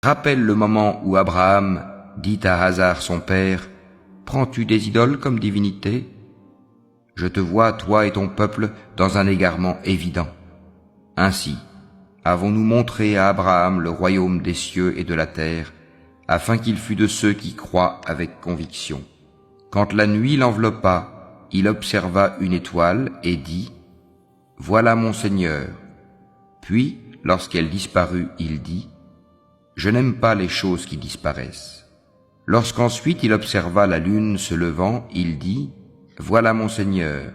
rappelle le moment où Abraham dit à Hazar son père, « Prends-tu des idoles comme divinité ? Je te vois, toi et ton peuple, dans un égarement évident. Ainsi, avons-nous montré à Abraham le royaume des cieux et de la terre, afin qu'il fût de ceux qui croient avec conviction. Quand la nuit l'enveloppa, il observa une étoile et dit, « Voilà mon Seigneur. » Puis, lorsqu'elle disparut, il dit, « Je n'aime pas les choses qui disparaissent. » Lorsqu'ensuite il observa la lune se levant, il dit, « Voilà mon Seigneur. »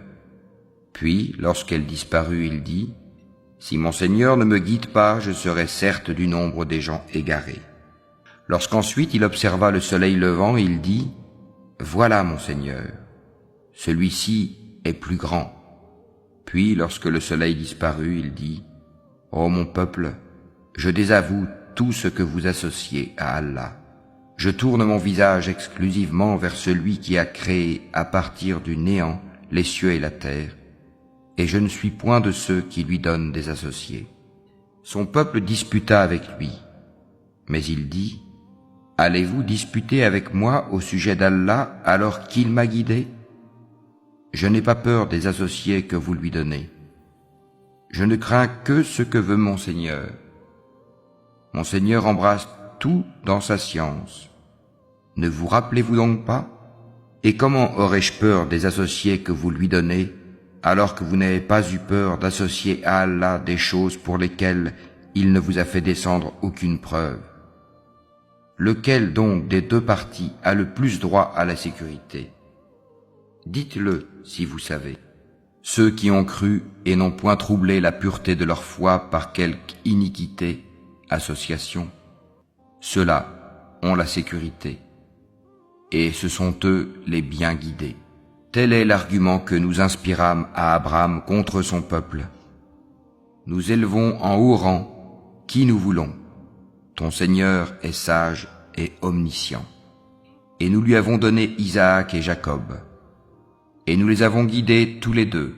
Puis, lorsqu'elle disparut, il dit, « Si mon Seigneur ne me guide pas, je serai certes du nombre des gens égarés. » Lorsqu'ensuite il observa le soleil levant, il dit, « Voilà mon Seigneur. Celui-ci est plus grand. » Puis, lorsque le soleil disparut, il dit, « Ô mon peuple, je désavoue tout ce que vous associez à Allah. Je tourne mon visage exclusivement vers celui qui a créé à partir du néant les cieux et la terre, et je ne suis point de ceux qui lui donnent des associés. » Son peuple disputa avec lui, mais il dit, « Allez-vous disputer avec moi au sujet d'Allah alors qu'il m'a guidé ? Je n'ai pas peur des associés que vous lui donnez. Je ne crains que ce que veut mon Seigneur. Mon Seigneur embrasse tout dans sa science. Ne vous rappelez-vous donc pas ? Et comment aurais-je peur des associés que vous lui donnez, alors que vous n'avez pas eu peur d'associer à Allah des choses pour lesquelles il ne vous a fait descendre aucune preuve ? Lequel donc des deux parties a le plus droit à la sécurité ? Dites-le si vous savez. Ceux qui ont cru et n'ont point troublé la pureté de leur foi par quelque iniquité, association, ceux-là ont la sécurité, et ce sont eux les bien guidés. Tel est l'argument que nous inspirâmes à Abraham contre son peuple. Nous élevons en haut rang qui nous voulons. Ton Seigneur est sage et omniscient. Et nous lui avons donné Isaac et Jacob. Et nous les avons guidés tous les deux,